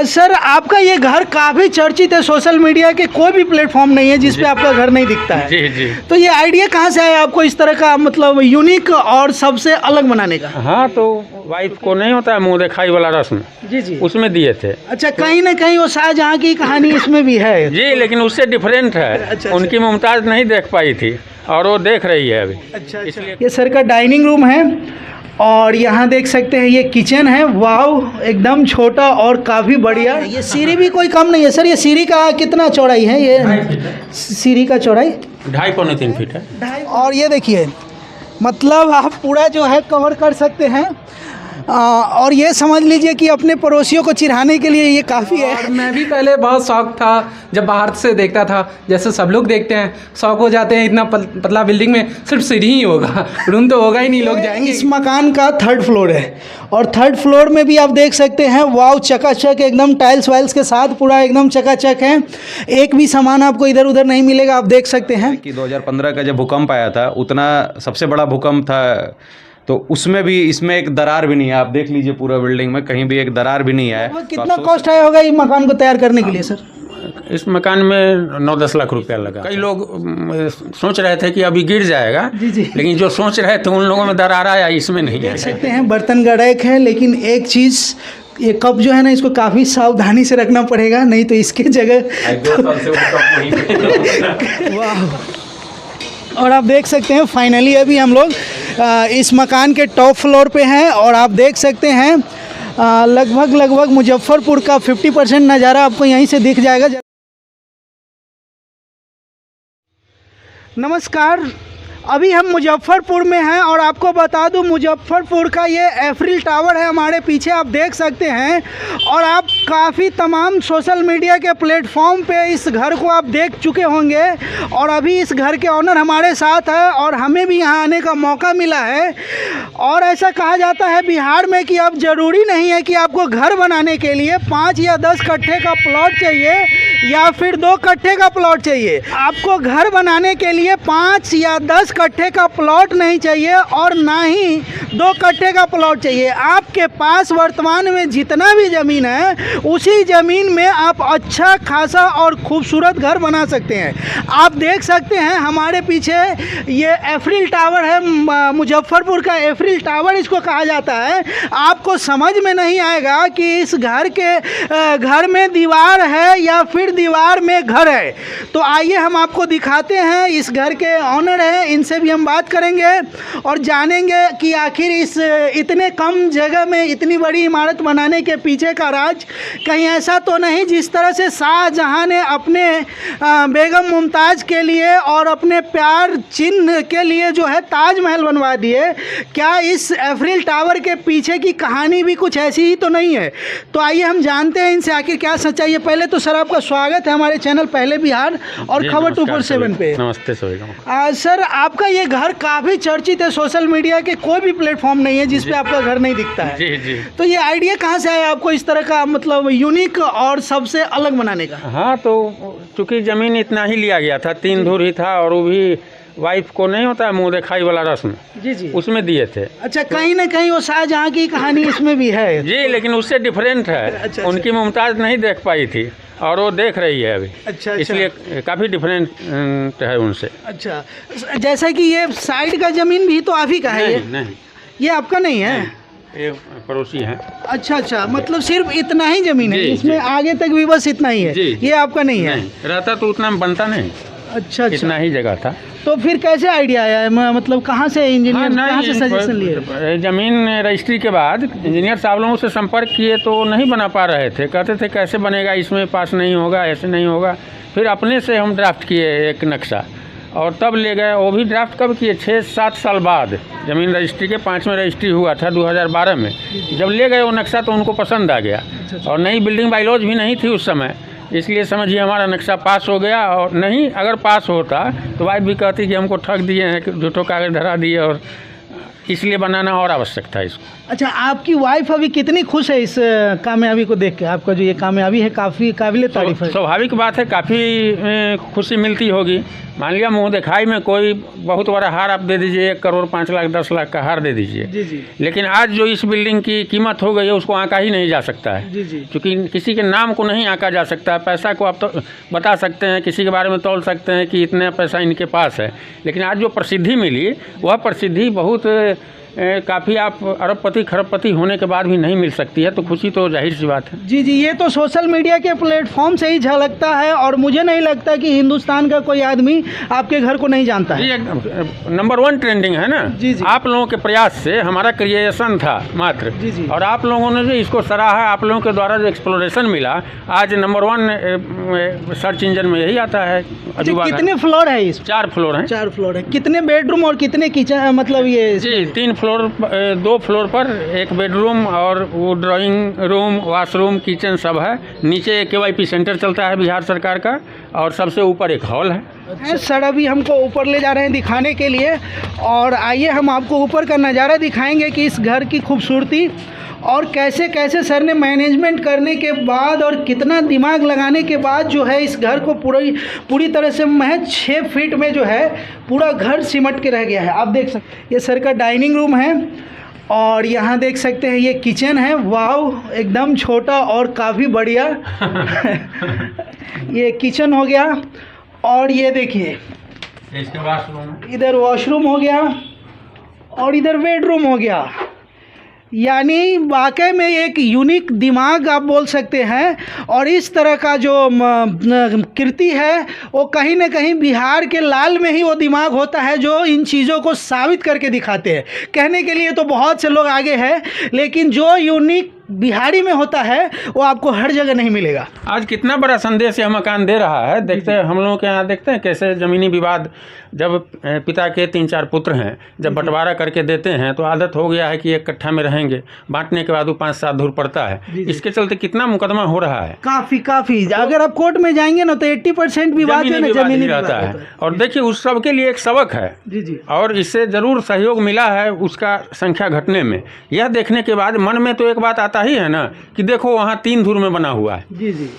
Sir आपका ये घर काफ़ी चर्चित है, सोशल मीडिया के कोई भी प्लेटफॉर्म नहीं है जिस पे आपका घर नहीं दिखता है। जी जी। तो ये आइडिया कहाँ से आया आपको इस तरह का, मतलब यूनिक और सबसे अलग बनाने का? हाँ, तो वाइफ को नहीं होता है मुँह दिखाई वाला रस्म, जी जी, उसमें दिए थे। अच्छा, कहीं ना कहीं वो शाहजहाँ की कहानी इसमें भी है। जी, लेकिन उससे डिफरेंट है। अच्छा। उनकी मुमताज़ नहीं देख पाई थी और वो देख रही है अभी। अच्छा, इसलिए ये सर का डाइनिंग रूम है और यहाँ देख सकते हैं ये किचन है। वाव, एकदम छोटा और काफ़ी बढ़िया। ये सीढ़ी भी कोई कम नहीं है सर। ये सीढ़ी का कितना चौड़ाई है? ये सीढ़ी का चौड़ाई 2.5-3 फीट है। और ये देखिए, मतलब आप पूरा जो है कवर कर सकते हैं। और ये समझ लीजिए कि अपने पड़ोसियों को चिढ़ाने के लिए ये काफ़ी है। और मैं भी पहले बहुत शौक था, जब बाहर से देखता था जैसे सब लोग देखते हैं, शौक हो जाते हैं इतना पतला बिल्डिंग में सिर्फ सीढ़ी ही होगा, रूम तो होगा ही नहीं, लोग जाएंगे। इस मकान का 3rd फ्लोर है और 3rd फ्लोर में भी आप देख सकते हैं, वाव, चकाचक एकदम टाइल्स वाइल्स के साथ पूरा एकदम चकाचक है। एक भी सामान आपको इधर उधर नहीं मिलेगा, आप देख सकते हैं कि 2015 का जब भूकंप आया था, उतना सबसे बड़ा भूकंप था, तो उसमें भी इसमें एक दरार भी नहीं है। आप देख लीजिए पूरा बिल्डिंग में कहीं भी एक दरार भी नहीं है। कितना कॉस्ट आया होगा ये मकान को तैयार करने के लिए सर? इस मकान में 9-10 लाख रुपया लगा। कई लोग सोच रहे थे कि अभी गिर जाएगा, जी। लेकिन जो सोच रहे थे उन लोगों में दरार आया, इसमें नहीं देख है। सकते हैं बर्तन गड़ैक है, लेकिन एक चीज़, ये कप जो है ना, इसको काफ़ी सावधानी से रखना पड़ेगा, नहीं तो इसके जगह वाह। और आप देख सकते हैं फाइनली अभी हम लोग इस मकान के टॉप फ्लोर पे हैं और आप देख सकते हैं लगभग मुजफ्फरपुर का 50% नज़ारा आपको यहीं से दिख जाएगा। नमस्कार, अभी हम मुजफ्फरपुर में हैं और आपको बता दूं मुजफ्फरपुर का ये एफिल टावर है हमारे पीछे, आप देख सकते हैं। और आप काफ़ी तमाम सोशल मीडिया के प्लेटफॉर्म पे इस घर को आप देख चुके होंगे और अभी इस घर के ऑनर हमारे साथ है और हमें भी यहाँ आने का मौका मिला है। और ऐसा कहा जाता है बिहार में कि अब ज़रूरी नहीं है कि आपको घर बनाने के लिए 5 या 10 कट्ठे का प्लॉट चाहिए या फिर 2 कट्ठे का प्लॉट चाहिए। आपको घर बनाने के लिए 5 या 10 कट्ठे का प्लॉट नहीं चाहिए और ना ही 2 कट्ठे का प्लॉट चाहिए। आपके पास वर्तमान में जितना भी ज़मीन है उसी ज़मीन में आप अच्छा खासा और खूबसूरत घर बना सकते हैं। आप देख सकते हैं हमारे पीछे ये एफिल टावर है, मुजफ्फरपुर का एफिल टावर इसको कहा जाता है। आपको समझ में नहीं आएगा कि इस घर में दीवार है या फिर दीवार में घर है। तो आइए हम आपको दिखाते हैं, इस घर के ऑनर हैं, इनसे भी हम बात करेंगे और जानेंगे कि आखिर इस इतने कम जगह में इतनी बड़ी इमारत बनाने के पीछे का राज कहीं ऐसा तो नहीं जिस तरह से शाहजहाँ ने अपने बेगम मुमताज़ के लिए और अपने प्यार चिन्ह के लिए जो है ताजमहल बनवा दिए। क्या इस एफिल टावर के पीछे की कहानी भी कुछ ऐसी ही तो नहीं है? तो आइए हम जानते हैं इनसे आखिर क्या सच्चाई है। पहले तो सर आपका स्वागत है हमारे चैनल पहले बिहार और खबर 247 पे। नमस्ते सर आपका ये घर काफ़ी चर्चित है, सोशल मीडिया के कोई भी प्लेटफॉर्म नहीं है जिस पे आपका घर नहीं दिखता है। जी जी। तो ये आइडिया कहाँ से आया आपको इस तरह का, मतलब यूनिक और सबसे अलग बनाने का? हाँ, तो चूँकि ज़मीन इतना ही लिया गया था, 3 धुर ही था और वो भी वाइफ को नहीं होता है मुँह दिखाई वाला रस्म, जी, उसमें दिए थे। अच्छा, कहीं ना कहीं वो शाहजहाँ की कहानी इसमें भी है। जी, लेकिन उससे डिफरेंट है। अच्छा। उनकी मुमताज़ नहीं देख पाई थी और वो देख रही है अभी। अच्छा। इसलिए काफ़ी डिफरेंट है उनसे। अच्छा, जैसा कि ये साइड का ज़मीन भी तो आप ही का है? नहीं, ये आपका नहीं है? ये पड़ोसी हैं। अच्छा, मतलब सिर्फ इतना ही ज़मीन है, जी, इसमें जी। आगे तक भी बस इतना ही है? जी। ये आपका नहीं है? रहता तो उतना बनता नहीं। अच्छा, इतना ही जगह था। तो फिर कैसे आइडिया आया, मतलब कहाँ से इंजीनियर, कहाँ से सजेशन लिए? ज़मीन रजिस्ट्री के बाद इंजीनियर साहब लोगों से संपर्क किए तो नहीं बना पा रहे थे, कहते थे कैसे बनेगा, इसमें पास नहीं होगा, ऐसे नहीं होगा। फिर अपने से हम ड्राफ्ट किए एक नक्शा और तब ले गए। वो भी ड्राफ्ट कब किए? 6-7 साल बाद। ज़मीन रजिस्ट्री के 5वें रजिस्ट्री हुआ था 2012 में। जब ले गए वो नक्शा तो उनको पसंद आ गया और नई बिल्डिंग बाइलॉज भी नहीं थी उस समय, इसलिए समझिए हमारा नक्शा पास हो गया। और नहीं अगर पास होता तो वाइफ भी कहती कि हमको ठग दिए हैं, झूठों कागज धरा दिए और इसलिए बनाना और आवश्यक था इसको। अच्छा, आपकी वाइफ अभी कितनी खुश है इस कामयाबी को देख के? आपका जो ये कामयाबी है काफ़ी काबिल तारीफ है। स्वाभाविक बात है, काफ़ी खुशी मिलती होगी। मान लिया मुँह दिखाई में कोई बहुत बड़ा हार आप दे दीजिए, 1 करोड़ 5 लाख 10 लाख का हार दे दीजिए, जी जी लेकिन आज जो इस बिल्डिंग की कीमत हो गई है उसको आंका ही नहीं जा सकता है। जी जी क्योंकि किसी के नाम को नहीं आंका जा सकता है। पैसा को आप तो बता सकते हैं, किसी के बारे में तौल सकते हैं कि इतना पैसा इनके पास है, लेकिन आज जो प्रसिद्धि मिली वह प्रसिद्धि बहुत काफ़ी आप अरबपति खरबपति होने के बाद भी नहीं मिल सकती है, तो खुशी तो जाहिर सी बात है। जी जी, ये तो सोशल मीडिया के प्लेटफॉर्म से ही झलकता है और मुझे नहीं लगता कि हिंदुस्तान का कोई आदमी आपके घर को नहीं जानता है। जी, एकदम नंबर 1 ट्रेंडिंग है ना। जी जी। आप लोगों के प्रयास से हमारा क्रिएशन था मात्र, जी जी। और आप लोगों ने जो इसको सराहा, आप लोगों के द्वारा जो एक्सप्लोरेशन मिला, आज नंबर 1 सर्च इंजन में यही आता है। अच्छा, कितने फ्लोर है इस? 4 फ्लोर हैं। 4 फ्लोर है। कितने बेडरूम और कितने किचन, मतलब ये? जी, 3 फ्लोर, 2 फ्लोर पर 1 बेडरूम और वो ड्राइंग रूम, वॉशरूम, किचन सब है। नीचे KYP सेंटर चलता है बिहार सरकार का, और सबसे ऊपर एक हॉल है। सर अभी हमको ऊपर ले जा रहे हैं दिखाने के लिए, और आइए हम आपको ऊपर का नज़ारा दिखाएंगे कि इस घर की खूबसूरती और कैसे कैसे सर ने मैनेजमेंट करने के बाद और कितना दिमाग लगाने के बाद जो है इस घर को पूरी तरह से महज 6 फीट में जो है पूरा घर सिमट के रह गया है। आप देख सकते हैं ये सर का डाइनिंग रूम है, और यहाँ देख सकते हैं ये किचन है। वाव, एकदम छोटा और काफ़ी बढ़िया ये किचन हो गया, और ये देखिए इधर वॉशरूम हो गया और इधर बेडरूम हो गया। यानी वाकई में एक यूनिक दिमाग आप बोल सकते हैं, और इस तरह का जो कृति है वो कहीं ना कहीं बिहार के लाल में ही वो दिमाग होता है जो इन चीज़ों को साबित करके दिखाते हैं। कहने के लिए तो बहुत से लोग आगे हैं, लेकिन जो यूनिक बिहारी में होता है वो आपको हर जगह नहीं मिलेगा। आज कितना बड़ा संदेश यह मकान दे रहा है। देखते हैं हम लोगों के यहाँ, देखते हैं कैसे ज़मीनी विवाद, जब पिता के 3-4 पुत्र हैं, जब बंटवारा करके देते हैं तो आदत हो गया है कि एक कट्ठा में रहेंगे, बांटने के बाद वो 5-7 दूर पड़ता है। इसके चलते कितना मुकदमा हो रहा है। काफ़ी अगर आप कोर्ट में जाएंगे ना तो 80% विवाद जो है जमीनी रहता है। और देखिए उस सब के लिए एक सबक है। जी जी। और इससे ज़रूर सहयोग मिला है उसका संख्या घटने में। यह देखने के बाद मन में तो एक बात आता ही है ना कि देखो वहाँ 3 धूर में बना हुआ है। जी जी।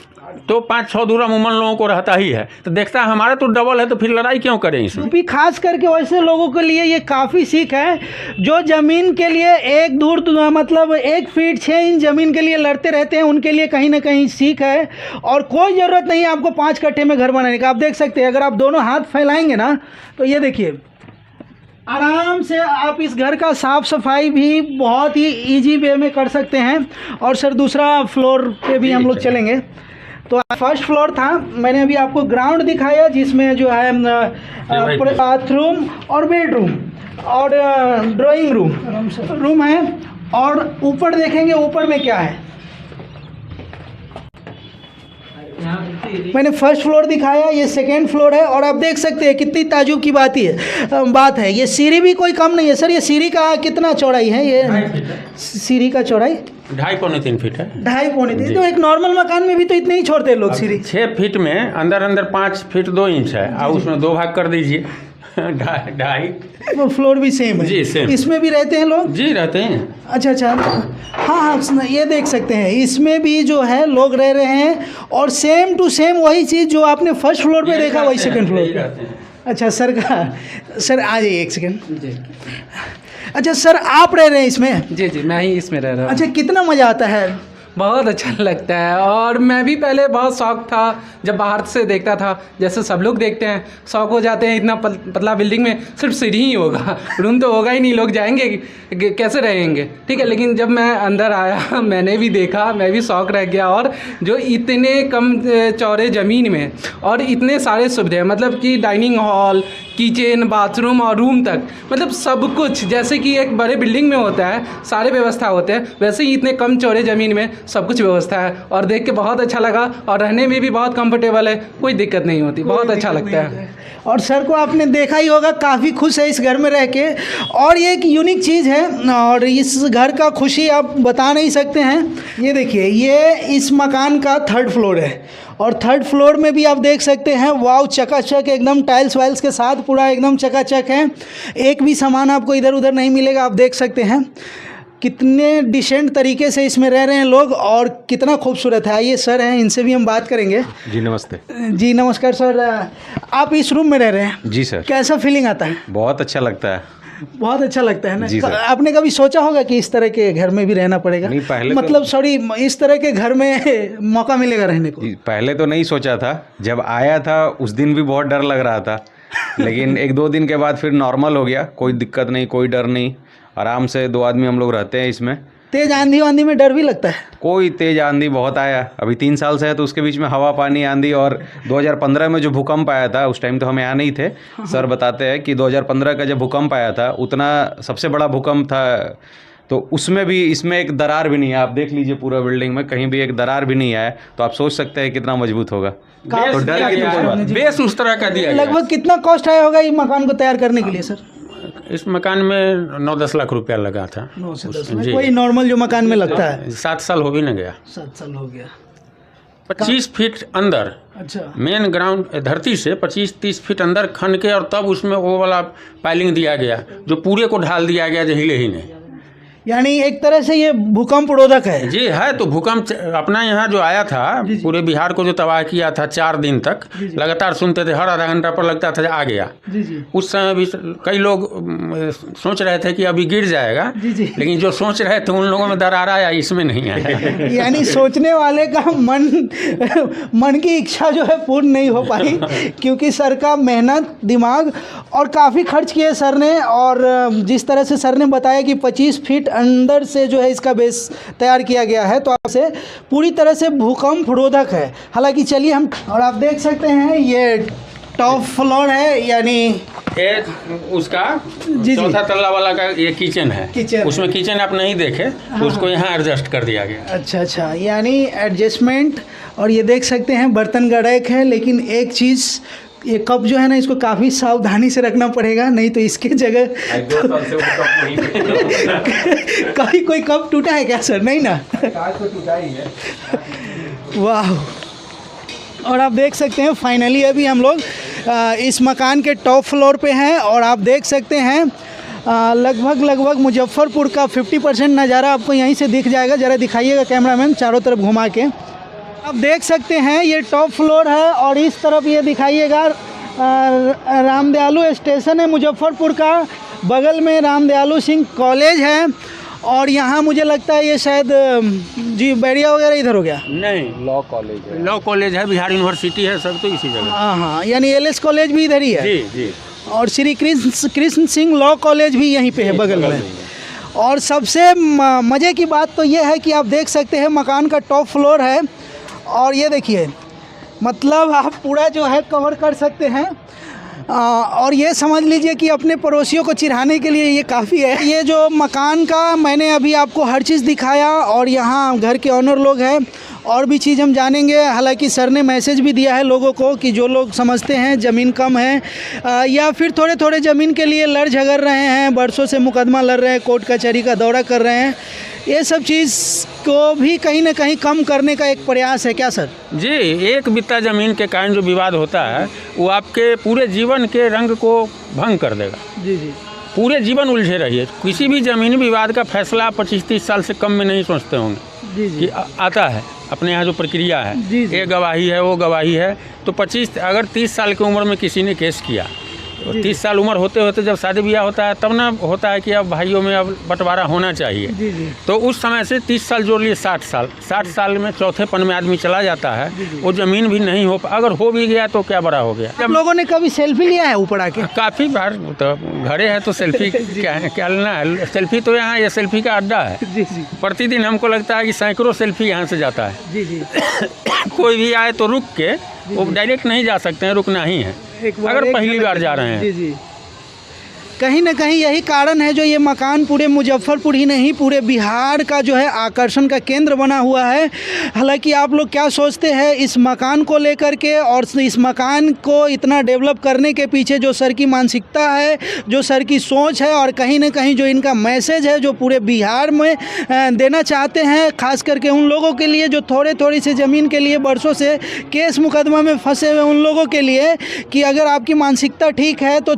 तो 5-6 धूर अमूमन लोगों को रहता ही है, तो देखता है हमारा तो डबल है, तो फिर लड़ाई क्यों करें इसमें। भी खास करके वैसे लोगों के लिए ये काफ़ी सीख है जो ज़मीन के लिए 1 धूर मतलब 1 फीट 6 इंच ज़मीन के लिए लड़ते रहते हैं, उनके लिए कहीं ना कहीं सीख है। और कोई ज़रूरत नहीं है आपको 5 कट्ठे में घर बनाने का। आप देख सकते हैं अगर आप दोनों हाथ फैलाएंगे ना तो ये देखिए आराम से आप इस घर का साफ़ सफाई भी बहुत ही इजी वे में कर सकते हैं। और सर दूसरा फ्लोर पे भी हम लोग चलेंगे। तो फर्स्ट फ्लोर था, मैंने अभी आपको ग्राउंड दिखाया जिसमें जो है बाथरूम और बेडरूम और ड्राइंग रूम है। और ऊपर देखेंगे ऊपर में क्या है। मैंने फर्स्ट फ्लोर दिखाया, ये सेकेंड फ्लोर है। और आप देख सकते हैं कितनी ताजुब की बात है, ये सीढ़ी भी कोई कम नहीं है। सर ये सीढ़ी का कितना चौड़ाई है? ये सीढ़ी का चौड़ाई 2.5-3 फीट है। 2.5-3। तो एक नॉर्मल मकान में भी तो इतने ही छोड़ते हैं लोग सीढ़ी। 6 फीट में अंदर 5 फीट 2 इंच है, और उसमें 2 भाग कर दीजिए 2.5। वो फ्लोर भी सेम है? जी सेम। इसमें भी रहते हैं लोग? जी रहते हैं। अच्छा। हाँ, ये देख सकते हैं इसमें भी जो है लोग रह रहे हैं, और सेम टू सेम वही चीज़ जो आपने फर्स्ट फ्लोर पे देखा वही सेकंड फ्लोर पे। अच्छा सर आ जाइए 1 सेकंड। जी। अच्छा सर आप रह रहे हैं इसमें? जी मैं ही इसमें रह रहा हूँ। अच्छा, कितना मज़ा आता है? बहुत अच्छा लगता है। और मैं भी पहले बहुत शौक था, जब बाहर से देखता था जैसे सब लोग देखते हैं, शौक हो जाते हैं इतना पतला बिल्डिंग में सिर्फ सीढ़ी ही होगा, रूम तो होगा ही नहीं, लोग जाएंगे कैसे रहेंगे, ठीक है। लेकिन जब मैं अंदर आया मैंने भी देखा, मैं भी शौक रह गया। और जो इतने कम चौड़े ज़मीन में और इतने सारे सुविधाएं, मतलब कि डाइनिंग हॉल, किचन, बाथरूम और रूम तक, मतलब सब कुछ जैसे कि एक बड़े बिल्डिंग में होता है सारे व्यवस्था होते हैं, वैसे ही इतने कम चौड़े ज़मीन में सब कुछ व्यवस्था है और देख के बहुत अच्छा लगा और रहने में भी बहुत कंफर्टेबल है, कोई दिक्कत नहीं होती, बहुत अच्छा लगता है। और सर को आपने देखा ही होगा, काफ़ी खुश है इस घर में रह के, और ये एक यूनिक चीज़ है और इस घर का खुशी आप बता नहीं सकते हैं। ये देखिए, ये इस मकान का 3rd फ्लोर है और 3rd फ्लोर में भी आप देख सकते हैं, वाव, चकाचक एकदम टाइल्स वाइल्स के साथ पूरा एकदम चकाचक है, एक भी सामान आपको इधर उधर नहीं मिलेगा। आप देख सकते हैं कितने डिसेंट तरीके से इसमें रह रहे हैं लोग और कितना खूबसूरत है। आइए सर हैं, इनसे भी हम बात करेंगे। जी नमस्ते। जी नमस्कार सर, आप इस रूम में रह रहे हैं? जी सर। कैसा फीलिंग आता है? बहुत अच्छा लगता है। बहुत अच्छा लगता है ना? जी सर। आपने कभी सोचा होगा कि इस तरह के घर में भी रहना पड़ेगा? नहीं, पहले मतलब सॉरी, इस तरह के घर में मौका मिलेगा रहने को? पहले तो नहीं सोचा था, जब आया था उस दिन भी बहुत डर लग रहा था, लेकिन 1-2 दिन के बाद फिर नॉर्मल हो गया, कोई दिक्कत नहीं, कोई डर नहीं, आराम से 2 आदमी हम लोग रहते हैं इसमें। तेज आंधी वांधी में डर भी लगता है? कोई तेज आंधी बहुत आया, अभी 3 साल से है तो उसके बीच में हवा पानी आंधी, और 2015 में जो भूकंप आया था उस टाइम तो हम यहाँ नहीं थे। सर बताते हैं कि 2015 का जब भूकंप आया था उतना सबसे बड़ा भूकंप था, तो उसमें भी इसमें एक दरार भी नहीं है। आप देख लीजिए पूरा बिल्डिंग में कहीं भी एक दरार भी नहीं है, तो आप सोच सकते हैं कितना मजबूत होगा। तो डर की तो कोई बात नहीं। बेस उस तरह का दिया गया है। लगभग कितना कॉस्ट आया होगा ये मकान को तैयार करने के लिए सर? इस मकान में 9-10 लाख रुपया लगा था। 9 से 10 जी। कोई नॉर्मल जो मकान में लगता है? 7 साल हो भी न गया। 7 साल हो गया। 25 फीट अंदर, अच्छा। मेन ग्राउंड धरती से 25-30 फीट अंदर खन के, और तब उसमें वो वाला पाइलिंग दिया गया जो पूरे को ढाल दिया गया, जो हिले ही नहीं। यानी एक तरह से ये भूकंप रोधक है? जी है। तो भूकंप अपना यहाँ जो आया था, पूरे बिहार को जो तबाह किया था 4 दिन तक लगातार सुनते थे, हर आधा घंटा पर लगता था आगे गया। जी जी। उस समय भी कई लोग सोच रहे थे कि अभी गिर जाएगा, जी जी। लेकिन जो सोच रहे थे उन लोगों में दरार आया, इसमें नहीं आया। यानी सोचने वाले का मन की इच्छा जो है पूर्ण नहीं हो पाई, क्योंकि सर का मेहनत, दिमाग और काफ़ी खर्च किए सर ने, और जिस तरह से सर ने बताया कि 25 फीट अंदर से जो है इसका बेस तैयार किया गया है, तो आपसे पूरी तरह से भूकंप रोधक है। हालांकि चलिए हम, और आप देख सकते हैं ये टॉप फ्लोर है, यानी ये उसका जी। चौथा तल्ला वाला का ये किचन है। किचन उसमें किचन आप नहीं देखे तो उसको यहाँ एडजस्ट कर दिया गया। अच्छा अच्छा, यानी एडजस्टमेंट। और ये देख सकते हैं बर्तन का रैक है, लेकिन एक चीज़, ये कप जो है ना, इसको काफ़ी सावधानी से रखना पड़ेगा, नहीं तो इसके जगह कहीं कोई कप टूटा है क्या सर? नहीं ना? टूटा ही है। वाह। और आप देख सकते हैं फाइनली अभी हम लोग इस मकान के टॉप फ्लोर पे हैं, और आप देख सकते हैं लगभग मुजफ्फरपुर का 50% नज़ारा आपको यहीं से दिख जाएगा। ज़रा दिखाइएगा कैमरामैन, चारों तरफ घुमा के। आप देख सकते हैं ये टॉप फ्लोर है, और इस तरफ ये दिखाइएगा रामदयालु स्टेशन है मुजफ्फरपुर का, बगल में रामदयालु सिंह कॉलेज है, और यहाँ मुझे लगता है ये शायद जी बैरिया वगैरह इधर हो गया। नहीं, लॉ कॉलेज है। लॉ कॉलेज है, बिहार यूनिवर्सिटी है, सब तो इसी जगह। हाँ, यानी LS कॉलेज भी इधर ही है। जी जी। और श्री कृष्ण सिंह लॉ कॉलेज भी यहीं पे है बगल में। और सबसे मज़े की बात तो ये है कि आप देख सकते हैं मकान का टॉप फ्लोर है, और ये देखिए, मतलब आप पूरा जो है कवर कर सकते हैं, और ये समझ लीजिए कि अपने पड़ोसियों को चिढ़ाने के लिए ये काफ़ी है। ये जो मकान का मैंने अभी आपको हर चीज़ दिखाया, और यहाँ घर के ऑनर लोग हैं, और भी चीज़ हम जानेंगे। हालांकि सर ने मैसेज भी दिया है लोगों को कि जो लोग समझते हैं ज़मीन कम है, या फिर थोड़े थोड़े ज़मीन के लिए लड़ झगड़ रहे हैं, बरसों से मुकदमा लड़ रहे हैं, कोर्ट कचहरी का दौरा कर रहे हैं, ये सब चीज़ को भी कहीं ना कहीं कम करने का एक प्रयास है क्या सर? जी। एक बित्ता ज़मीन के कारण जो विवाद होता है वो आपके पूरे जीवन के रंग को भंग कर देगा। जी जी। पूरे जीवन उलझे रहिए। किसी भी ज़मीनी विवाद का फैसला 25-30 साल से कम में नहीं सोचते होंगे। जी जी। कि आता है अपने यहाँ जो प्रक्रिया है, जी जी। ये गवाही है, वो गवाही है, तो 25 अगर 30 साल की उम्र में किसी ने केस किया, तो 30 साल उम्र होते होते जब शादी ब्याह होता है, तब ना होता है कि अब भाइयों में अब बंटवारा होना चाहिए। जी जी। तो उस समय से 30 साल जोड़ लिए 60 साल। 60 साल में चौथेपन में आदमी चला जाता है, वो ज़मीन भी नहीं हो, अगर हो भी गया तो क्या बड़ा हो गया। आप लोगों ने कभी सेल्फी लिया है ऊपर आके? काफ़ी बार। तो घरे है तो सेल्फी क्या लेना है। सेल्फी तो यहाँ ये सेल्फी का अड्डा है। जी जी। प्रतिदिन हमको लगता है कि सैकड़ों सेल्फी यहाँ से जाता है। जी जी। कोई भी आए तो रुक के, वो डायरेक्ट नहीं जा सकते हैं, रुकना ही है एक बार अगर एक पहली बार जा रहे हैं। जी जी। कहीं ना कहीं यही कारण है जो ये मकान पूरे मुजफ्फरपुर ही नहीं पूरे बिहार का जो है आकर्षण का केंद्र बना हुआ है। हालांकि आप लोग क्या सोचते हैं इस मकान को लेकर के, और इस मकान को इतना डेवलप करने के पीछे जो सर की मानसिकता है, जो सर की सोच है, और कहीं ना कहीं जो इनका मैसेज है जो पूरे बिहार में देना चाहते हैं, खास करके उन लोगों के लिए जो थोड़ी सी ज़मीन के लिए बरसों से केस मुकदमा में फंसे हुए उन लोगों के लिए, कि अगर आपकी मानसिकता ठीक है तो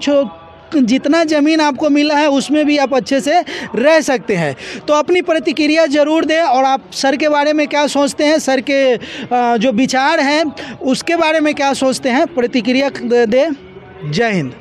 जितना ज़मीन आपको मिला है उसमें भी आप अच्छे से रह सकते हैं। तो अपनी प्रतिक्रिया ज़रूर दें, और आप सर के बारे में क्या सोचते हैं, सर के जो विचार हैं उसके बारे में क्या सोचते हैं, प्रतिक्रिया दें। जय हिंद।